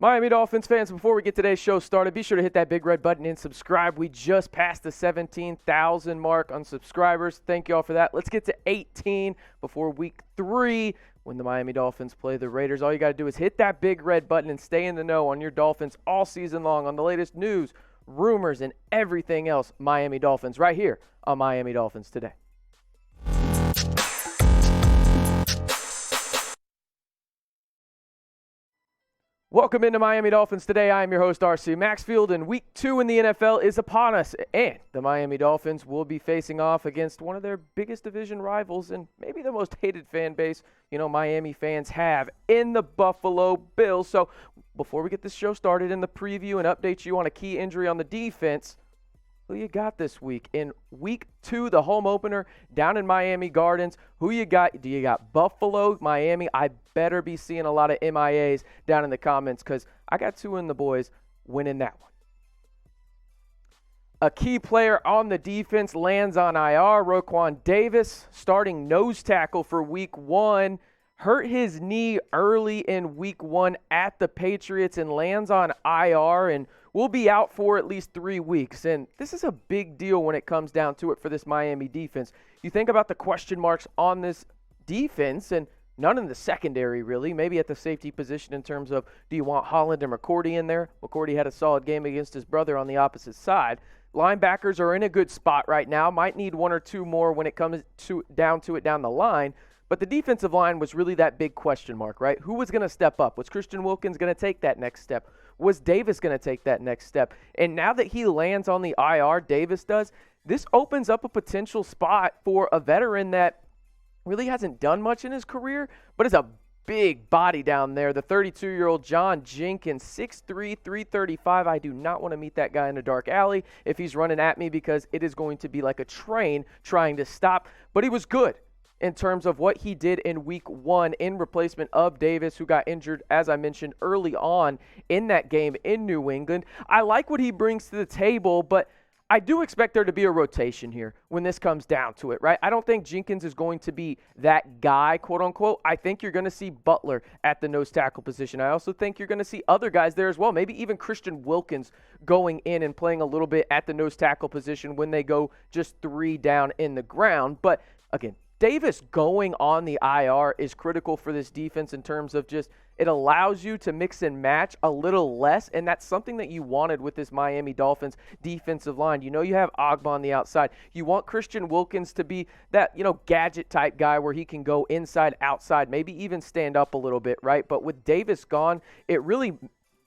Miami Dolphins fans, before we get today's show started, be sure to hit that big red button and subscribe. We just passed the 17,000 mark on subscribers. Thank you all for that. Let's get to 18 before week 3 when the Miami Dolphins play the Raiders. All you got to do is hit that big red button and stay in the know on your Dolphins all season long on the latest news, rumors, and everything else Miami Dolphins right here on Miami Dolphins Today. Welcome into Miami Dolphins Today. I am your host, RC Maxfield, and week 2 in the NFL is upon us, and the Miami Dolphins will be facing off against one of their biggest division rivals and maybe the most hated fan base, Miami fans have in the Buffalo Bills. So before we get this show started in the preview and update you on a key injury on the defense, who you got this week? In week 2, the home opener down in Miami Gardens, who you got? Do you got Buffalo, Miami? I better be seeing a lot of MIAs down in the comments because I got 2 in the boys winning that one. A key player on the defense lands on IR. Raekwon Davis, starting nose tackle for week 1, hurt his knee early in week 1 at the Patriots and lands on IR and will be out for at least 3 weeks. And this is a big deal when it comes down to it for this Miami defense. You think about the question marks on this defense and none in the secondary, really. Maybe at the safety position in terms of, do you want Holland and McCourty in there? McCourty had a solid game against his brother on the opposite side. Linebackers are in a good spot right now. Might need 1 or 2 more when it comes down to it down the line. But the defensive line was really that big question mark, right? Who was going to step up? Was Christian Wilkins going to take that next step? Was Davis going to take that next step? And now that he lands on the IR, Davis does, this opens up a potential spot for a veteran that really hasn't done much in his career, but is a big body down there. The 32-year-old John Jenkins, 6'3", 335. I do not want to meet that guy in a dark alley if he's running at me because it is going to be like a train trying to stop. But he was good in terms of what he did in week 1 in replacement of Davis, who got injured, as I mentioned, early on in that game in New England. I like what he brings to the table, but I do expect there to be a rotation here when this comes down to it, right? I don't think Jenkins is going to be that guy, quote unquote. I think you're going to see Butler at the nose tackle position. I also think you're going to see other guys there as well. Maybe even Christian Wilkins going in and playing a little bit at the nose tackle position when they go just 3 down in the ground. But again, Davis going on the IR is critical for this defense in terms of just it allows you to mix and match a little less, and that's something that you wanted with this Miami Dolphins defensive line. You have Ogba on the outside. You want Christian Wilkins to be that, gadget type guy where he can go inside, outside, maybe even stand up a little bit, right? But with Davis gone, it really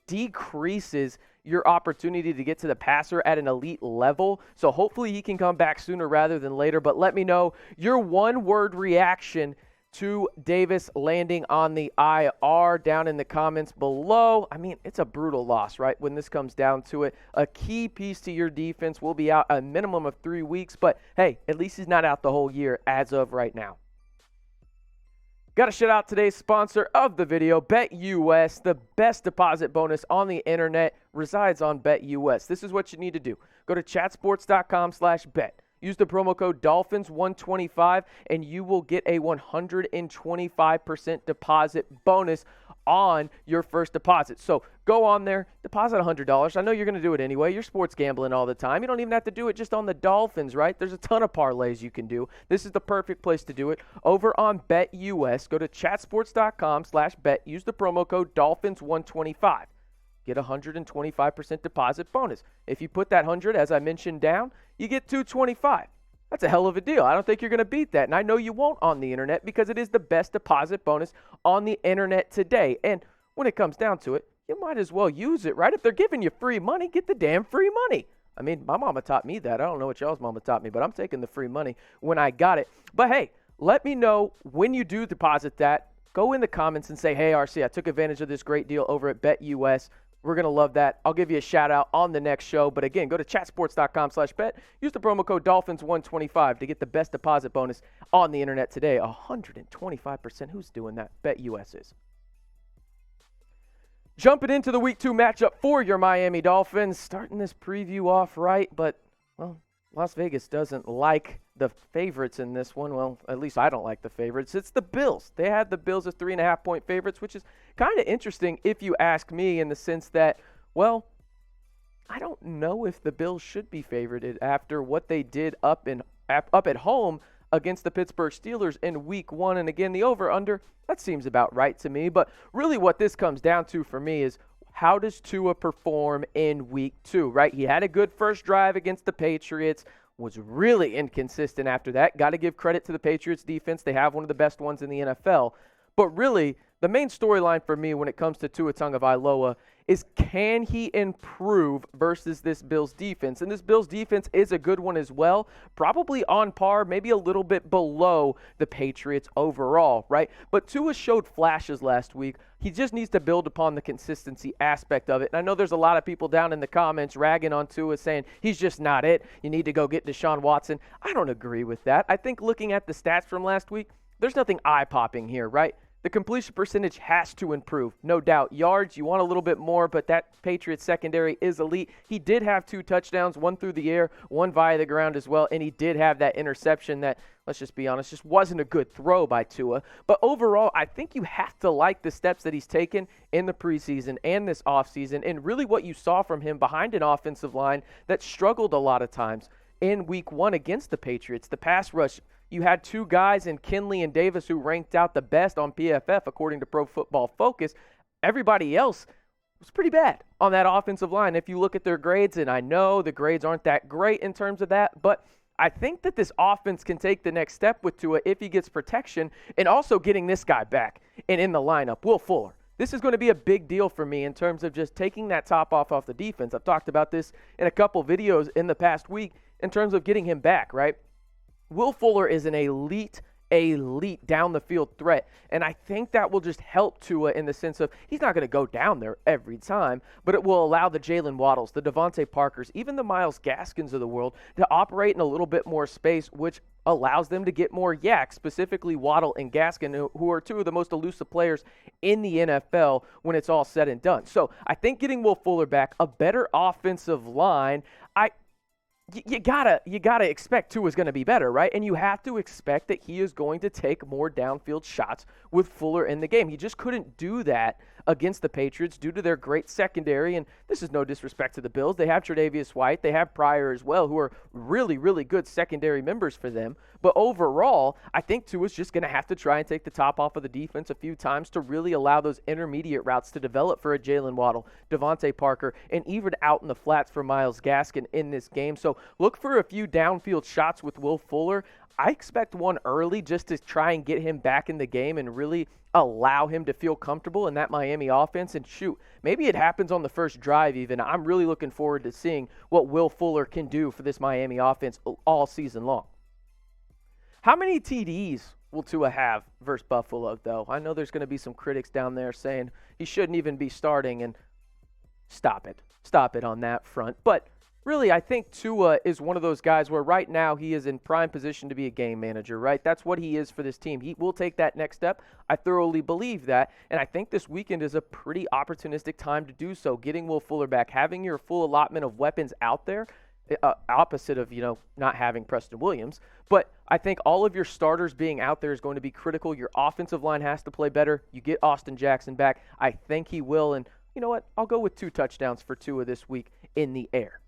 decreases your opportunity to get to the passer at an elite level. So hopefully he can come back sooner rather than later. But let me know your one-word reaction to Davis landing on the IR down in the comments below. I mean, it's a brutal loss, right? When this comes down to it, a key piece to your defense will be out a minimum of 3 weeks. But hey, at least he's not out the whole year as of right now. Got to shout out today's sponsor of the video, BetUS. The best deposit bonus on the internet resides on BetUS. This is what you need to do. Go to chatsports.com/bet. Use the promo code Dolphins125 and you will get a 125% deposit bonus on your first deposit. So go on there, deposit $100. I know you're going to do it anyway. You're sports gambling all the time. You don't even have to do it just on the Dolphins, right? There's a ton of parlays you can do. This is the perfect place to do it. Over on BetUS, go to chatsports.com/bet. Use the promo code Dolphins125. Get a 125% deposit bonus. If you put that 100, as I mentioned, down, you get 225. That's a hell of a deal. I don't think you're going to beat that, and I know you won't on the internet because it is the best deposit bonus on the internet today. And when it comes down to it, you might as well use it, right? If they're giving you free money, get the damn free money. I mean, my mama taught me that. I don't know what y'all's mama taught me, but I'm taking the free money when I got it. But hey, let me know when you do deposit that. Go in the comments and say, hey, RC, I took advantage of this great deal over at BetUS. We're going to love that. I'll give you a shout out on the next show. But again, go to chatsports.com/bet. Use the promo code Dolphins125 to get the best deposit bonus on the internet today. 125%. Who's doing that? BetUS is. Jumping into the Week 2 matchup for your Miami Dolphins. Starting this preview off right, but, well, Las Vegas doesn't like the favorites in this one. Well, at least I don't like the favorites. It's the Bills. They had the Bills as 3.5-point favorites, which is kind of interesting if you ask me, in the sense that, well, I don't know if the Bills should be favored after what they did up at home against the Pittsburgh Steelers in week 1. And again, the over-under, that seems about right to me. But really what this comes down to for me is, how does Tua perform in week 2, right? He had a good first drive against the Patriots, was really inconsistent after that. Got to give credit to the Patriots defense. They have one of the best ones in the NFL. But really, the main storyline for me when it comes to Tua Tagovailoa is, can he improve versus this Bills defense? And this Bills defense is a good one as well, probably on par, maybe a little bit below the Patriots overall, right? But Tua showed flashes last week. He just needs to build upon the consistency aspect of it. And I know there's a lot of people down in the comments ragging on Tua, saying he's just not it. You need to go get Deshaun Watson. I don't agree with that. I think looking at the stats from last week, there's nothing eye-popping here, right? The completion percentage has to improve, no doubt. Yards, you want a little bit more, but that Patriots secondary is elite. He did have 2 touchdowns, one through the air, one via the ground as well, and he did have that interception that, let's just be honest, just wasn't a good throw by Tua. But overall, I think you have to like the steps that he's taken in the preseason and this offseason, and really what you saw from him behind an offensive line that struggled a lot of times in week 1 against the Patriots. The pass rush, you had 2 guys in Kinley and Davis who ranked out the best on PFF according to Pro Football Focus. Everybody else was pretty bad on that offensive line if you look at their grades, and I know the grades aren't that great in terms of that, but I think that this offense can take the next step with Tua if he gets protection, and also getting this guy back and in the lineup, Will Fuller. This is going to be a big deal for me in terms of just taking that top off the defense. I've talked about this in a couple videos in the past week in terms of getting him back, right? Will Fuller is an elite down the field threat, and I think that will just help Tua in the sense of, he's not going to go down there every time, but it will allow the Jalen Waddles, the Devontae Parkers, even the Myles Gaskins of the world to operate in a little bit more space, which allows them to get more yak, specifically Waddle and Gaskin, who are 2 of the most elusive players in the NFL when it's all said and done. So I think getting Will Fuller back, a better offensive line, You gotta expect Tua's going to be better, right? And you have to expect that he is going to take more downfield shots with Fuller in the game. He just couldn't do that against the Patriots due to their great secondary. And this is no disrespect to the Bills. They have Tre'Davious White. They have Pryor as well, who are really, really good secondary members for them. But overall, I think Tua's just going to have to try and take the top off of the defense a few times to really allow those intermediate routes to develop for a Jalen Waddle, Devontae Parker, and even out in the flats for Myles Gaskin in this game. So look for a few downfield shots with Will Fuller. I expect one early just to try and get him back in the game and really allow him to feel comfortable in that Miami offense. And shoot, maybe it happens on the first drive even. I'm really looking forward to seeing what Will Fuller can do for this Miami offense all season long. How many TDs will Tua have versus Buffalo, though? I know there's going to be some critics down there saying he shouldn't even be starting, and stop it on that front. But really, I think Tua is one of those guys where right now he is in prime position to be a game manager, right? That's what he is for this team. He will take that next step. I thoroughly believe that, and I think this weekend is a pretty opportunistic time to do so. Getting Will Fuller back, having your full allotment of weapons out there, opposite of, not having Preston Williams. But I think all of your starters being out there is going to be critical. Your offensive line has to play better. You get Austin Jackson back. I think he will, and you know what? I'll go with 2 touchdowns for Tua this week in the air.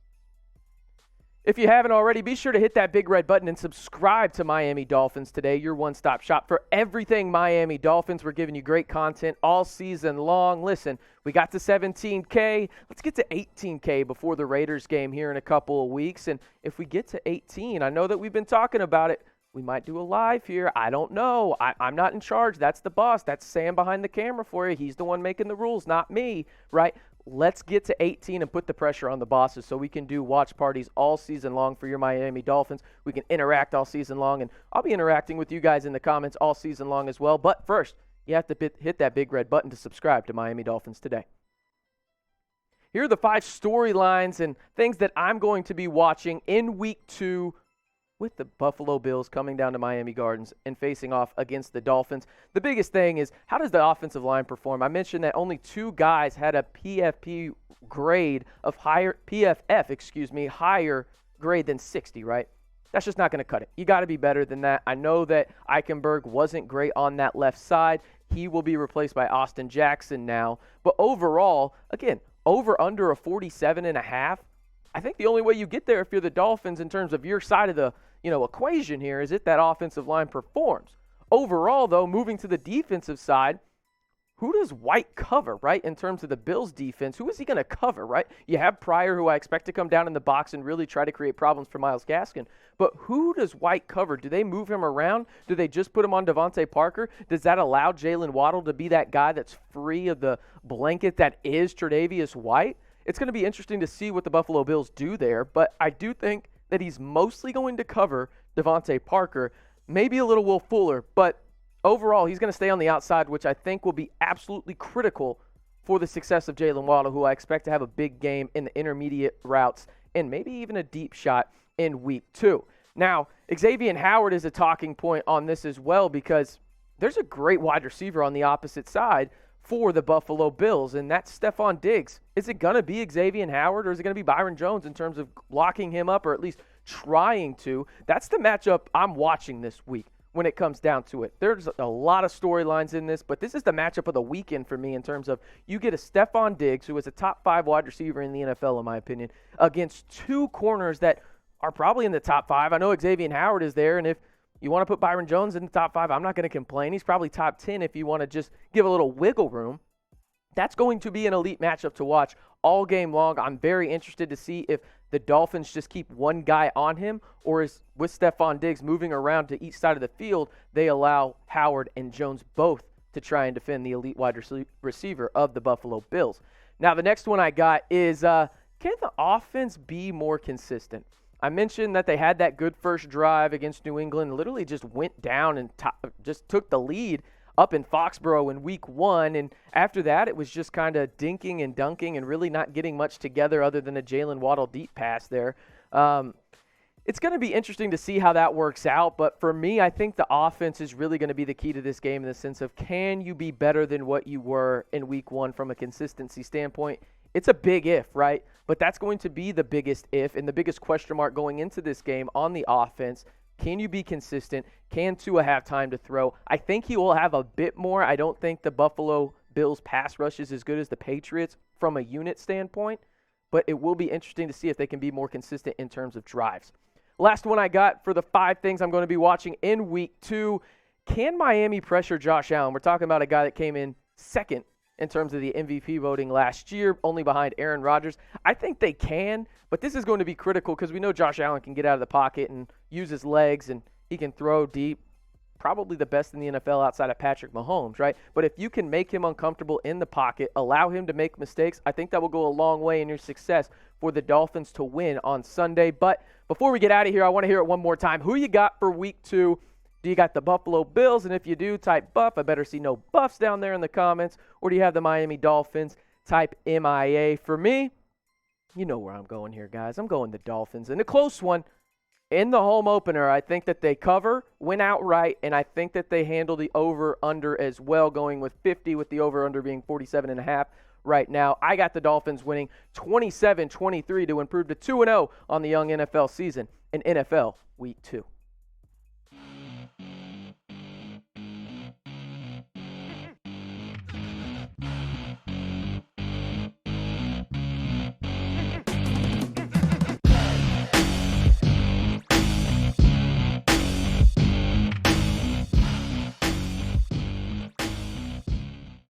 If you haven't already, be sure to hit that big red button and subscribe to Miami Dolphins Today, your one-stop shop for everything Miami Dolphins. We're giving you great content all season long. Listen, we got to 17K. Let's get to 18K before the Raiders game here in a couple of weeks. And if we get to 18, I know that we've been talking about it. We might do a live here. I don't know. I'm not in charge. That's the boss. That's Sam behind the camera for you. He's the one making the rules, not me, right? Let's get to 18 and put the pressure on the bosses so we can do watch parties all season long for your Miami Dolphins. We can interact all season long, and I'll be interacting with you guys in the comments all season long as well. But first, you have to hit that big red button to subscribe to Miami Dolphins Today. Here are the 5 storylines and things that I'm going to be watching in Week 2 with the Buffalo Bills coming down to Miami Gardens and facing off against the Dolphins. The biggest thing is, how does the offensive line perform? I mentioned that only 2 guys had a PFF grade than 60, right? That's just not going to cut it. You got to be better than that. I know that Eichenberg wasn't great on that left side. He will be replaced by Austin Jackson now. But overall, again, over under a 47.5. I think the only way you get there if you're the Dolphins in terms of your side of the equation here is if that offensive line performs. Overall, though, moving to the defensive side, who does White cover, right, in terms of the Bills' defense? Who is he going to cover, right? You have Pryor, who I expect to come down in the box and really try to create problems for Myles Gaskin. But who does White cover? Do they move him around? Do they just put him on Devontae Parker? Does that allow Jalen Waddle to be that guy that's free of the blanket that is Tre'Davious White? It's going to be interesting to see what the Buffalo Bills do there, but I do think that he's mostly going to cover Devontae Parker, maybe a little Will Fuller, but overall, he's going to stay on the outside, which I think will be absolutely critical for the success of Jalen Waddle, who I expect to have a big game in the intermediate routes and maybe even a deep shot in week 2. Now, Xavien Howard is a talking point on this as well because there's a great wide receiver on the opposite side for the Buffalo Bills, and that's Stephon Diggs. Is it going to be Xavien Howard or is it going to be Byron Jones in terms of locking him up or at least trying to? That's the matchup I'm watching this week. When it comes down to it, there's a lot of storylines in this, but this is the matchup of the weekend for me in terms of you get a Stephon Diggs, who is a top 5 wide receiver in the NFL, in my opinion, against 2 corners that are probably in the top 5. I know Xavien Howard is there, and if you want to put Byron Jones in the top 5, I'm not going to complain. He's probably top 10 if you want to just give a little wiggle room. That's going to be an elite matchup to watch all game long. I'm very interested to see if the Dolphins just keep one guy on him, or is with Stephon Diggs moving around to each side of the field, they allow Howard and Jones both to try and defend the elite wide receiver of the Buffalo Bills. Now, the next one I got is, can the offense be more consistent? I mentioned that they had that good first drive against New England, literally just went down and just took the lead up in Foxborough in week 1, and after that it was just kind of dinking and dunking and really not getting much together other than a Jalen Waddle deep pass there. It's going to be interesting to see how that works out, but for me, I think the offense is really going to be the key to this game in the sense of, can you be better than what you were in week 1 from a consistency standpoint? It's a big if, right? But that's going to be the biggest if and the biggest question mark going into this game on the offense. Can you be consistent? Can Tua have time to throw? I think he will have a bit more. I don't think the Buffalo Bills pass rush is as good as the Patriots from a unit standpoint, but it will be interesting to see if they can be more consistent in terms of drives. Last one I got for the 5 things I'm going to be watching in week 2. Can Miami pressure Josh Allen? We're talking about a guy that came in second in terms of the MVP voting last year, only behind Aaron Rodgers. I think they can, but this is going to be critical because we know Josh Allen can get out of the pocket and use his legs, and he can throw deep, probably the best in the NFL outside of Patrick Mahomes, right? But if you can make him uncomfortable in the pocket, allow him to make mistakes, I think that will go a long way in your success for the Dolphins to win on Sunday. But before we get out of here, I want to hear it one more time. Who you got for week 2? Do you got the Buffalo Bills? And if you do, type buff. I better see no buffs down there in the comments. Or do you have the Miami Dolphins? Type MIA. For me, you know where I'm going here, guys. I'm going the Dolphins. And a close one in the home opener. I think that they cover, win outright, and I think that they handle the over-under as well, going with 50 with the over-under being 47.5 right now. I got the Dolphins winning 27-23 to improve to 2-0 on the young NFL season in NFL Week 2.